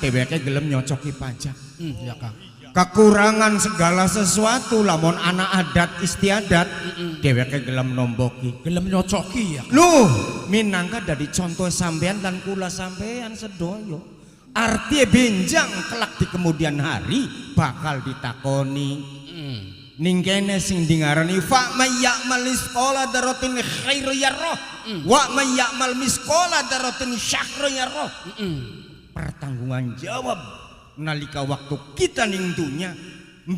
dheweke gelem nyocoki pajak. Ya Kang. Kekurangan segala sesuatu lamun anak adat istiadat dheweke gelem nomboki. Gelem nyocoki ya. Loh, minangka dadi contoh sampean dan kula sampean sedoyo. Arti benjang kelak di kemudian hari bakal ditakoni. Ning kene sing dingarani fa may ya'mal misqala dzarratin khairu yarah wa may ya'mal misqala dzarratin syarra yarah. Pertanggungan jawab nalika waktu kita ning dunya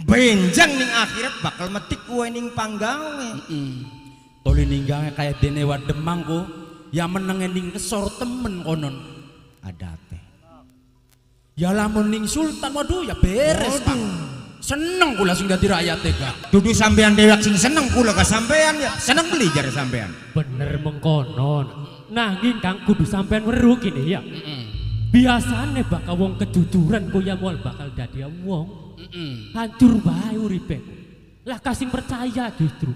benjang ning akhirat bakal metik kue ning panggawe. Toli ninggange kaya dene wa Demang ko ya menenge ning kesor temen konon Adate. Ya lamun ning sultan waduh ya beres Pak. Seneng kula sing dadi rakyat Kang. Dudu sampean dewek sing seneng kula ka sampean ya. Seneng beli jare sampean. Bener mengkonon. Nanging Kang kudu sampean weruh kene ya. Biasane bakal wong kejujuran koyo moal bakal dadi wong. Hancur bae uripe. Lah kasing percaya justru.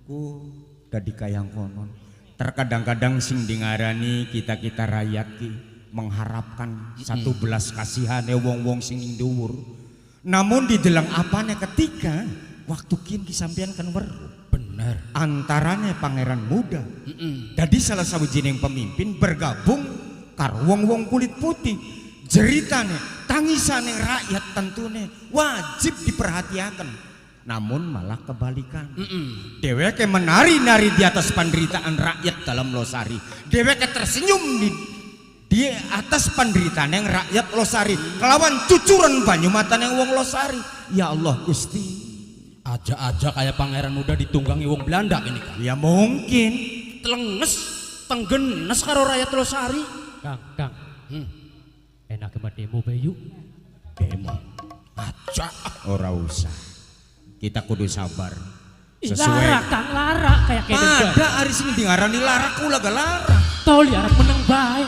Ku dadi kayang konon. Terkadang-kadang sing dingarani kita-kita rakyat ki mengharapkan satu belas kasihane wong-wong sing ning dhuwur. Namun di dalam apane ketika waktu kin sampean kan weruh. Bener. Antarane pangeran muda. Jadi salah sawijining pemimpin bergabung karo wong-wong kulit putih. Jeritane, tangisane rakyat tentune wajib diperhatikan. Namun malah kebalikan. Dheweke menari-nari di atas penderitaan rakyat dalam losari. Dheweke tersenyum di atas penderitaan yang rakyat losari kelawan cucuran banyu mata yang wong losari. Ya Allah Gusti, Aja-aja kayak pangeran muda ditunggangi wong Belanda ini Kang. ya mungkin Telenges, tenggenes karo rakyat Losari. Kang. Enak ke demo bayu. demo Aja. ora usah, kita kudu sabar Lara sesuai. Kang lara kayak kene. Ada hari sini dingarani lara kula gak lara. Toli arep meneng bae.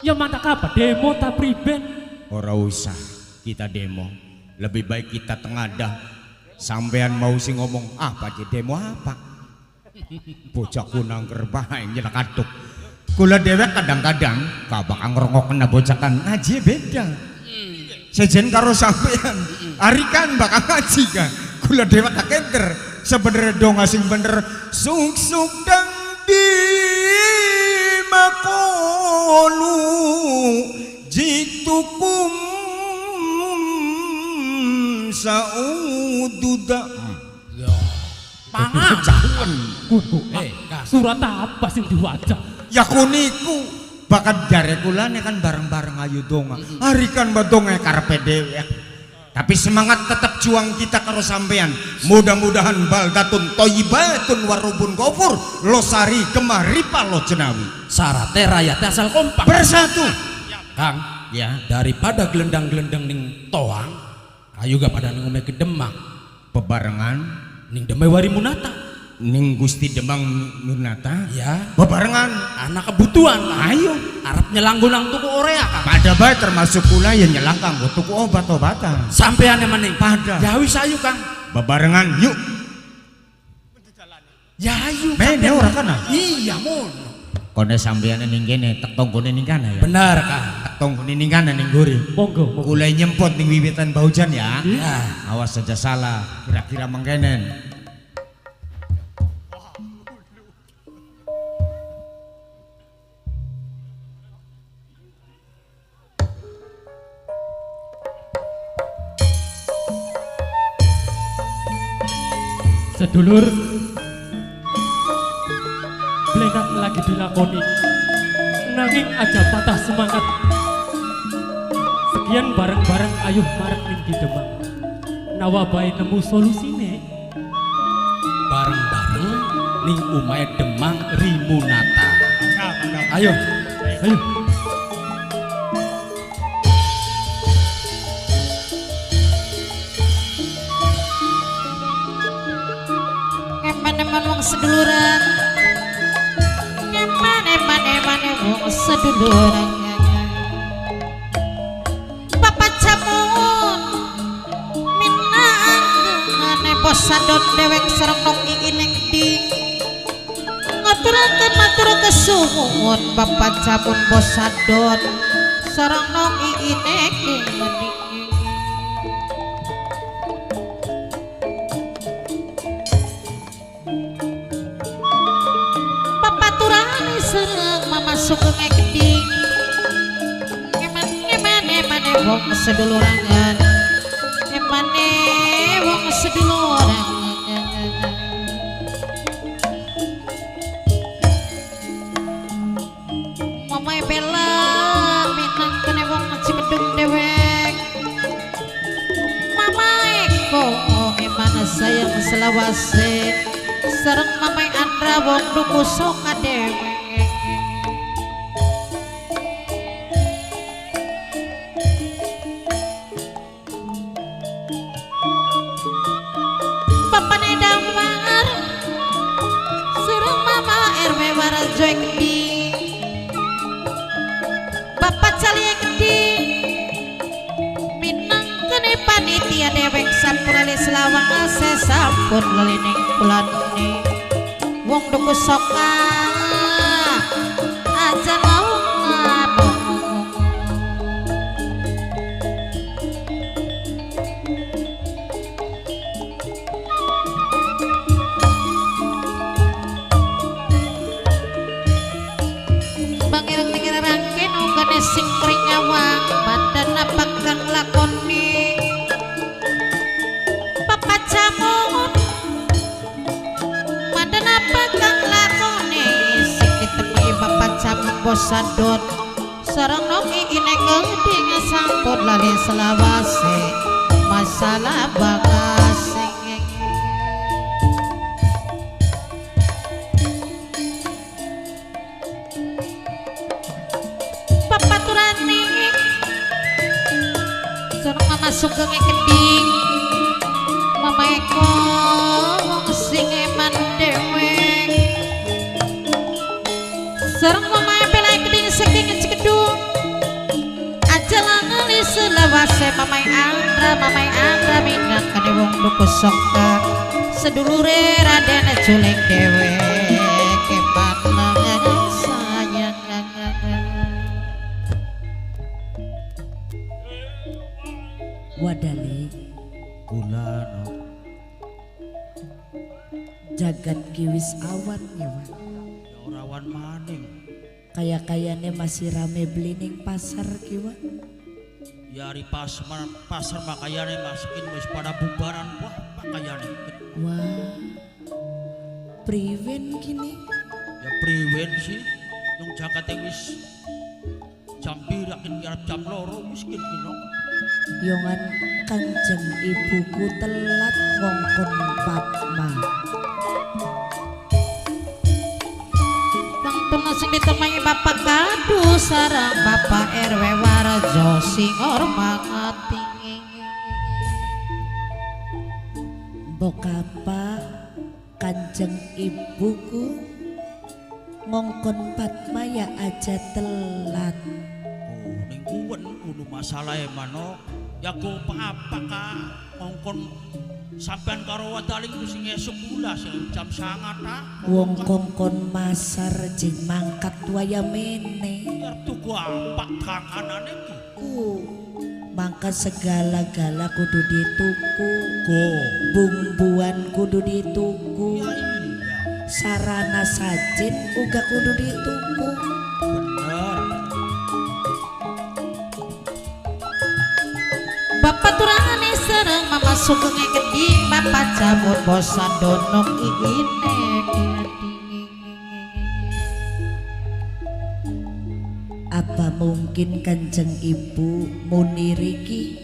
Ya mantap apa demo ta priben. Ora usah kita demo, lebih baik kita tengadah. Sampean mau sing ngomong apa aja demo apa? Bocah kunang gerbae nyelak aduk. Kula dewek kadang-kadang kabak ngrongokna bocah kan ngaji beda. Sejen karo sampean. Ari kan bakal ngaji kan. Kula dewek kakenter sebenarnya dong asing bener suk-suk dan di makolu jitukum saududa. Pangan. Kudu. Kang. Surat apa sing diwaca? Ya kuniku bakat jare kulane kan bareng-bareng ayu donga. Hari kan badonga karepe dewek. Tapi semangat tetap juang kita karo sampean. Mudah-mudahan baldatun thayyibatun warubun ghafur losari kemaripa lo jenawi. Sarate rakyat asal kompak. Bersatu. Kang, Ya, daripada gelendang-gelendang ning toang, ayo gak pada ning omeh Demang. bebarengan Ning Demai Warimunata. ning Gusti Demang Nunata. Ya, Bebarengan anak kebutuhan. ayo Arab nyelanggunang tuku Korea Kang. pada bae termasuk kula yang nyelang kanggo tuku obat-obatan. Sampean maning. Pada Ya wis ayo Kang. bebarengan yuk. Ya ayo. Mene ora kana. Iya mon. Kone sampeyan ning kene tek tonggone ning kana ya. Benar Kang. Tek tonggone ning kana ning gori. Monggo. Kula nyempot ning wiwitan baujan ya. Ya. Awas saja salah, kira-kira mengkenen. Sedulur Blendak lagi dilakoni nanging aja patah semangat. Sekian bareng-bareng ayuh marek ning di Demang. Nawa bae nemu solusine. Bareng-bareng ning omahe Demang Rimunata. Ayo. Ayo. Eman-eman wong seduluran, eman wong seduluran. Bapak Jamun minang ngane posadon dewek sareng nong iining ding. Ngaturaken matur kesuwun Bapak Jamun posadon sareng nong iining emane wong sedulurangan emane wong sedulurangan mamae bela minang kene wong Cipedung dewek mamae kok emane sayang selawase sareng mamae Andra wong duku soka dewek papane damar sareng mama RW Warajo Gedi bapak Calia Gedi minang kene panitia dewek sampurale selawase sampun lelining kulane wong duku soka aja laungan bangirang tinggal rangken ugane sing nyawang badan apa kang lakoni papa jamun badan apa kang lakoni sing ditemui bapak jamun bosadon sareng noki ine geding sampun lali selawase masalah bagase papaturane sareng mama sugeng keding mama eko wong sing eman dewek sareng mama bela keding saking Cikedung aja langali selawase mama Andra minang kene wong duku soka sedulure Raden Juling dewek kepat sayang Wadali Kula no. jagat kiwis awan ya Wan. Ya orawan maning. Kaya-kayane masih rame belining pasar kiwa. Ya hari pasar makayane masukin wis pada bubaran wah pakayane. Wah, priwen kini. Ya priwen sih yang jakate wis jam pirakin arep jam loro wis kino. Yongan kanjeng ibuku telat ngongkon Fatma. Tunggu sing ditemani bapak kadu sarang bapak RW Warajo sing hormati Mbok apa kanjeng ibuku ngongkon Fatma ya aja telat. Oh ning kuwen kudu masalahe mano. Ya go apa ka ngongkon sampean karo wadaling sing esuk kula sing jam 09.00 ta. Wong kongkon masar jeng mangkat waya mene. Arep tuku apa kanganane iki? Mangka segala-gala kudu dituku. Go. Bumbuan kudu dituku. Ya iya. Sarana sajin uga kudu dituku. Bener. bapak turane sareng mama sugeng geding bapak jamur bosan donok iine Apa mungkin kanjeng ibu muniriki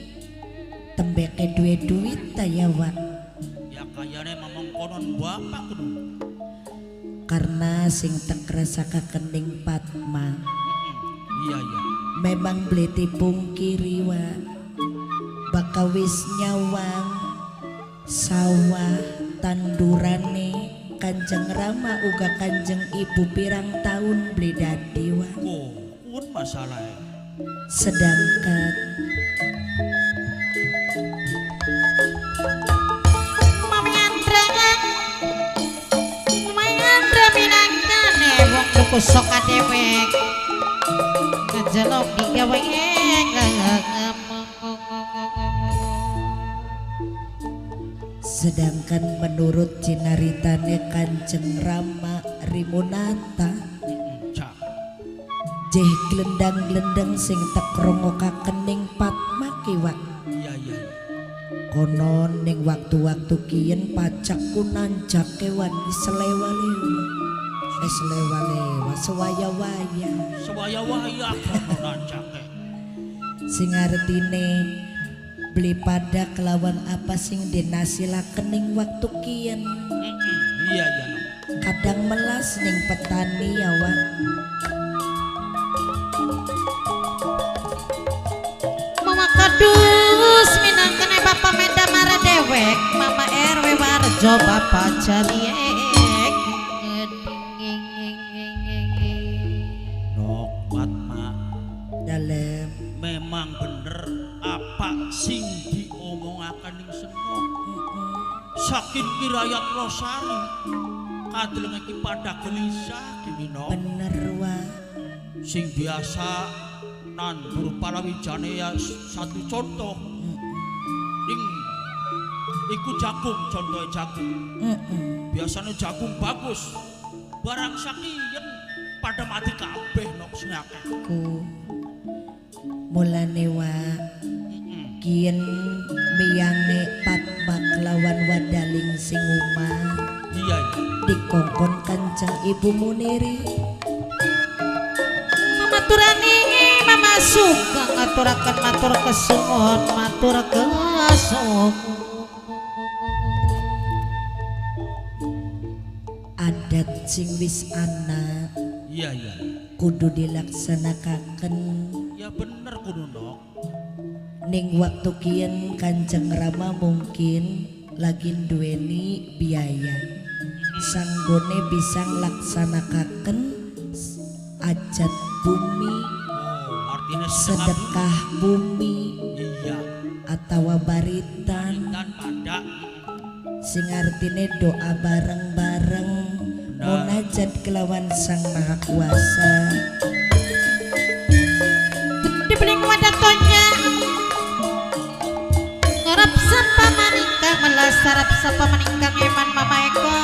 tembeke duwe duit ta ya Wak? Ya kayane mamang konon bapak kudu. Karena sing tekra saka kening Fatma Iya iya. memang bleti pungkiri Wak. Baka wis nyawang sawah tandurane kanjeng Rama uga kanjeng ibu pirang tahun beli dadi Wak. Go. Kun masalahe. Sedangkan mami Andra minangkane wong tuku soka dewek kejelok digawe sedangkan menurut cinaritane kanjeng Rama Rimunata Cak. jeh glendang-glendang sing tekrongokaken ning Padma kiwa. Iya iya. Konon ning waktu-waktu kiyen pacakku nanjak kewan selewalewa. Selewalewa sewaya-waya. Sewaya-waya kono nancake. Sing artine beli pada kelawan apa sing dinasilaken ning waktu kiyen. Iya iya. No. Kadang melas ning petani ya Wak. Mama kadus minangkene Bapak Meda Mara dewek Mama RW Warjo Bapak Jaliek Nok Padma. Dalem Memang bener apa sing diomongaken ning Senok. Saking kirayat Losari kadeleng iki pada gelisah dino. bener Wak. Sing biasa nandur palawijane ya satu contoh. Ning iku jagung, contohnya jagung. Biasanya jagung bagus. Barang sakiyen pada mati kabeh nok sing akeh. Ku mulane Wak kiyen miyange Padma kelawan wadaling sing umah Iya iya. dikongkon Kanjeng Ibu Muniri. Mama turani Mama suka ngaturaken matur kesuwun matur kesuwun Adat sing wis ana Iya iya. kudu dilaksanakaken Ya bener kudu nok. ning waktu kiyen Kanjeng Rama mungkin lagi duweni biaya sanggone bisa nglaksanakaken ajat bumi Oh, artinya sedekah bumi Iya. atawa baritan Dan pada sing artine doa bareng-bareng munajat kelawan Sang Maha Kuasa. dibeling wadatonya ngarap sapa maningkang melasarap sapa maningkang eman Mama Eko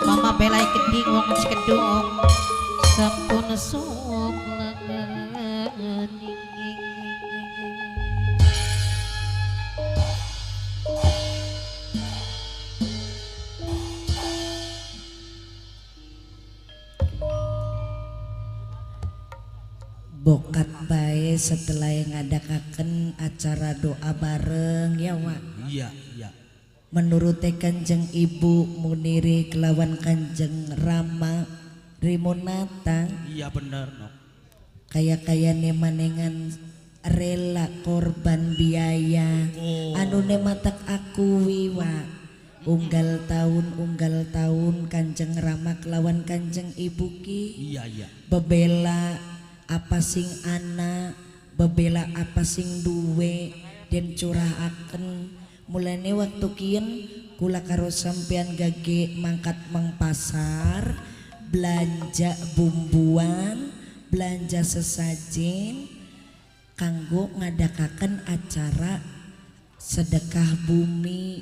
Mama belai keding wong cikedung sampun sok Bokat bae setelah yang ngadakaken acara doa bareng ya Wak. iya iya. Menurut Kanjeng Ibu Muniri kelawan Kanjeng Rama Rimonata Iya bener nok. kaya-kayane manengan rela korban biaya anu ne matak aku wiwa unggal tahun Kanjeng Rama kelawan Kanjeng Ibu ki Iya iya. bebela apa sing ana bebela apa sing duwe dan curahaken mulane waktu kian kula karo sampean gage mangkat mang pasar belanja bumbuan belanja sesajen kanggo ngadakaken acara sedekah bumi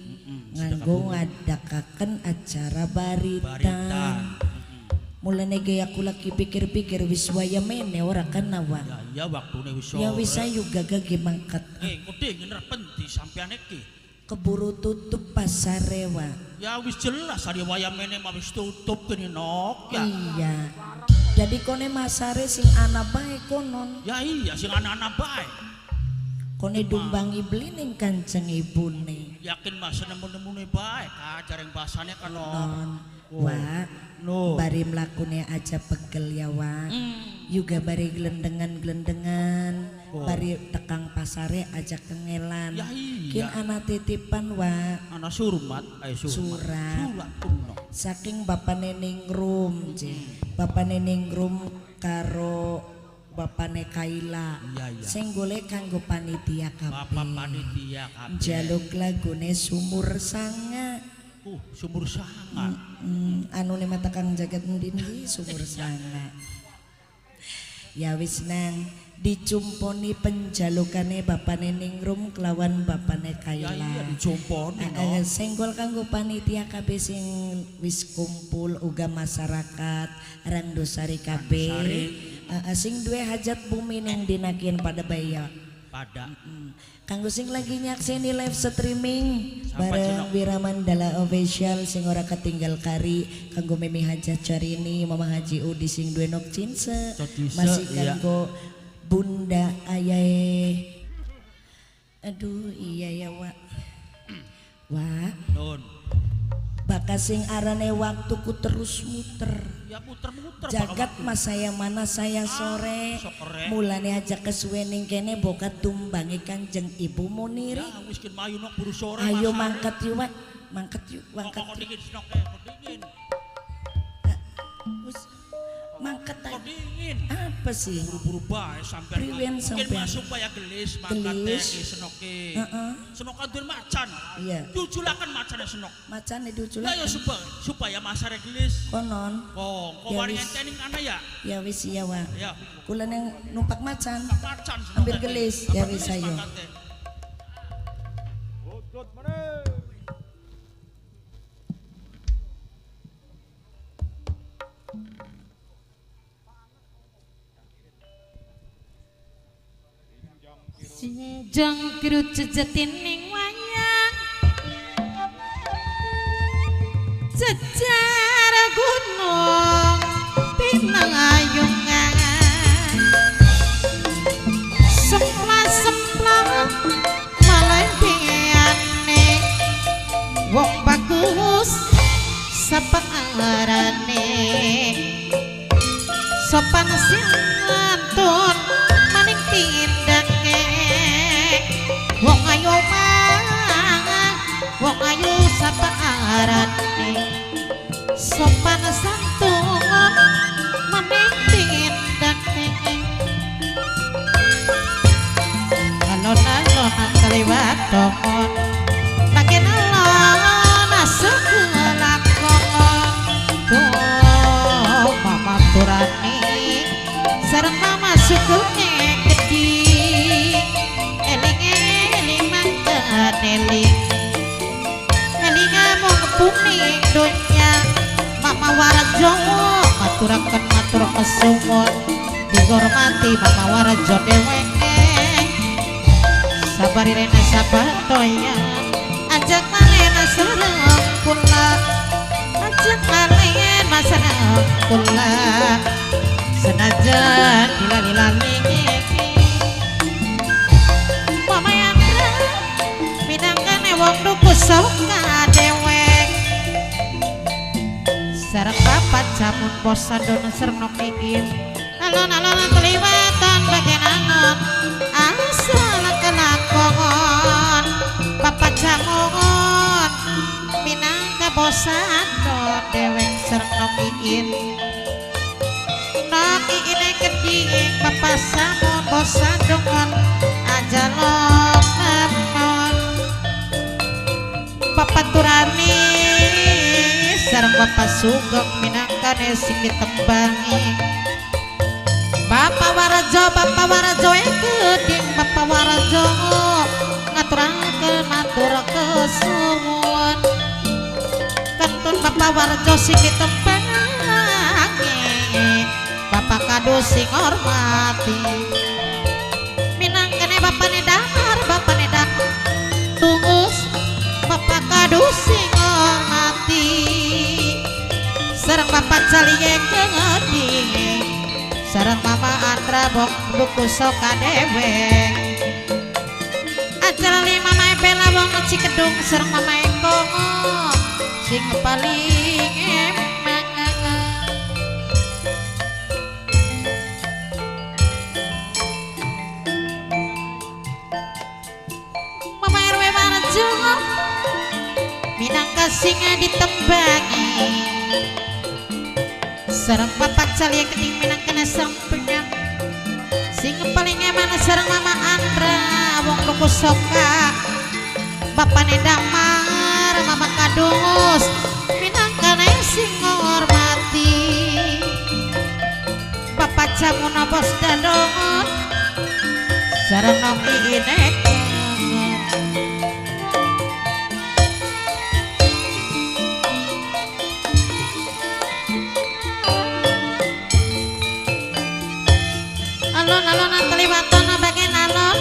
nganggo ngadakaken acara baritan mulane gaya aku lagi pikir-pikir wis waya mene ora kan nawa Ya iya waktune wis ya sore. wis ayo gagage mangkat Kudu ngerepen di sampean iki. keburu tutup pasare wa Ya wis jelas hari wayamene mah wis tutup kene nok ya. iya jadi kone masare sing ana bae konon Ya iya sing anak-anak bae. kone dumbangi beli ning Kanjeng Ibune Yakin mas nemu-nemune bae kajareng basane kan nok. non wa No. bari mlakune aja pegel ya wa juga bari gelendengan bari tekang pasare aja kengelan Ya kin iya. ana titipan wa Ana surmat, Surat. Surat kuno. saking bapane ningrum bapane ningrum karo bapane Kaila Iya iya. sing golek kanggo panitia Bapak kabeh panitia kabeh. jaluk lagune sumur sanga Sumur sangat. anu ne mata kang jagat ndi sumur sanga ya wis nang dicumponi penjalukane bapane Ningrum kelawan bapane Ya iya Kaila. dijomponi no. Senggol kanggo panitia kabeh sing wis kumpul uga masyarakat Rang Dosari kabeh. Sing duwe hajat bumi ning dinakin pada baya. Pada Kanggo sing lagi nyakseni live streaming Sampai bareng Wiramandala Official sing ora ketinggal kari kanggo Mimi Hajat Carini Mama Haji Udi sing duwe nok cinse Codise, masih iya. kanggo Bunda Ayae. Aduh iya ya Wak. Wak, nun. bakas sing arane waktuku terus muter. Ya muter-muter Jagat mas saya mana saya sore. sore. Mulane aja kesuwening kene bokat tumbangi Kanjeng Ibu Muniri. Ya miskin mayu nok buru sore. Ayo Mas. mangkat yuk Wak. Mangkat yuk, mangkat. Kok dingin sinok kok dingin. Wis, mangkat Kok aja. dingin. Apa sih? Buru-buru bae sampean. Priwen Mungkin sampean? masuk supaya gelis mangkate Gelis? senoke. Heeh. Senok kandur macan. Iya. Jujulakan macane senok. Macan Ya diucul. ya supaya masare gelis. Konon. Kok Ya, waringan wis. tening ana ya. Ya wis iya Wak. Ya. Kulan yang numpak macan. Macan senok. Ambil gelis. Ya wis ayo. Jangkru jejetining wayang sejarah gunung pinangayungan sempla-sempla malempiane wong bagus sapengarane sopan santun maning tindake wong ayu mangan wong ayu sapengarane sopan santun maning tindake alon-alon kaliwat domon makin alon asuk lakon mama turani sareng mama sukune gedi eling-eling manten eling mau kepuning dunya mama warajo maturaken matur kesuwun dihormati mama warajo dheweke sabari rena sabatoya ajak malena sareng kula ajak malena sareng kula senajan dilali-lali mama yang bidangkane wong duku soka dewek sareng papat jamun bosan dono serno kikir alon-alon keliwatan bagian angon asal kelakon papat jamun minangka bosan do dewek serno kikir Naki ini keding bapak samun bosan dongon aja lokemon bapak turani sareng bapak sugeng minangkane sing ditembangi bapak warajo yang keding bapak warajo ngaturaken matur kesuwun kantun bapak warajo sing ditembangi bapak kado sing hormati minangkane bapane damar tunggus bapak kado sing hormati sareng bapak caliye kengedi sareng mama Andra bok duku soka dewek acara lima mae bela wong Cikedung sareng mama Eko sing paling emang mama RW Warjo minangka singa ditembangi sareng papat calia keting minangkana sareng penyang sing paling emana sareng mama Andra wong luku soka bapane damar mama kadus minangkana sing ngormati bapak jamuna bos dadongon sareng nong inek alon-alon kaliwatan bagian alon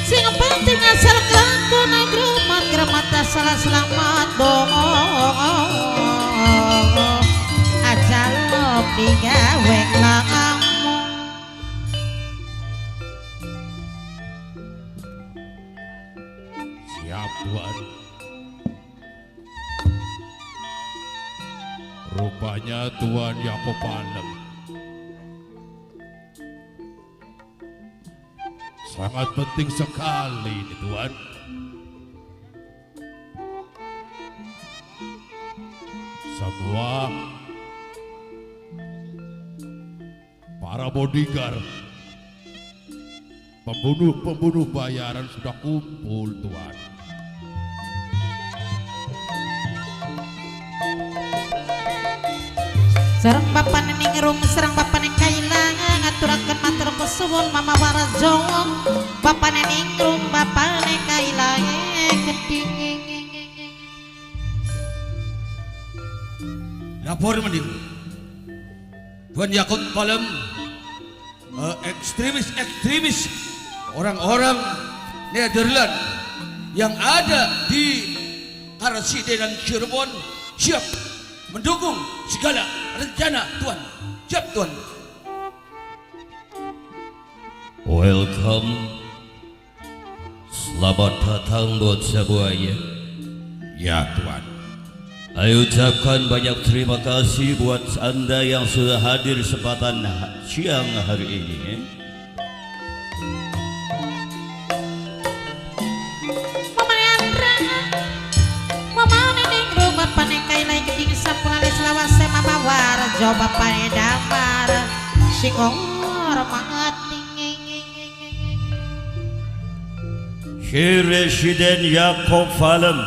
sing penting asal kelakon gremat salah selamat dong aja lo digawe kamu siap Tuan. Rupanya Tuan Yakob Palem sangat penting sekali ini Tuan. Semua para bodyguard pembunuh bayaran sudah kumpul Tuan. sareng bapak ningrum sareng bapak kailangan ngaturakeun matur suwun mama warajo bapak ningrum bapak kailangan geding Lapor mending Tuan Yakob Palem ekstremis orang-orang Nederland yang ada di Karasidenan Cirebon siap mendukung segala rencana Tuan. Siap Tuan. Welcome. Selamat datang buat semuanya. Ya Tuan. Saya ucapkan banyak terima kasih buat Anda yang sudah hadir kesempatan siang hari ini. Mama Andra Mama ningrum bapak kailai geding sampurali selawase mama warajo bapak damar singor mangati Presiden Yakob Palem,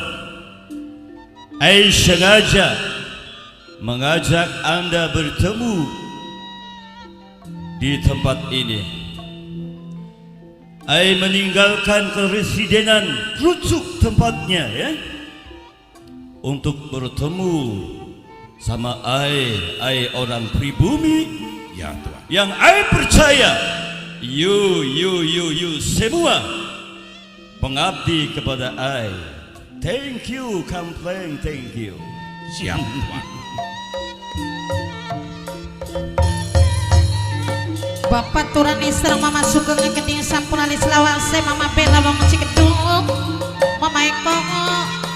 saya sengaja mengajak Anda bertemu di tempat ini. Saya meninggalkan keresidenan rujuk tempatnya ya, untuk bertemu sama saya orang pribumi Ya Tuan. yang saya percaya you semua pengabdi kepada I. Thank you, Kampleng, thank you. Siap Tuan. Bapak turani serang mama sugeng geding sampurali selawase mama bela wong cikedung mama eko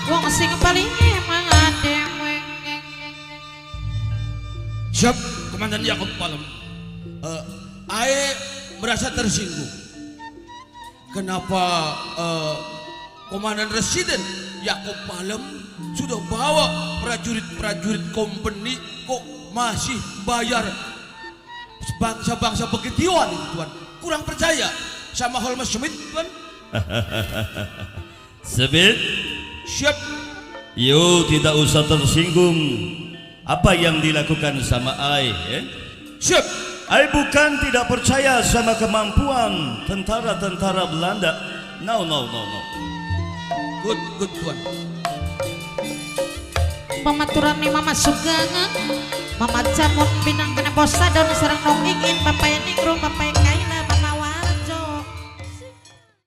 wong sing paling mangadewe Siap Komandan Yakob Palem. Ae merasa tersinggung. Kenapa Komandan Residen Yakob Palem sudah bawa prajurit-prajurit company kok masih bayar bangsa-bangsa begituan itu Tuan. Kurang percaya sama Holmes Schmidt Tuan. Sebet, Siap. you tidak usah tersinggung apa yang dilakukan sama I. Siap. I bukan tidak percaya sama kemampuan tentara-tentara Belanda. No. Good Tuan. mama turani mama sugeng mama jamun binang kena bosadon serang nong ingin bapak ningrum bapak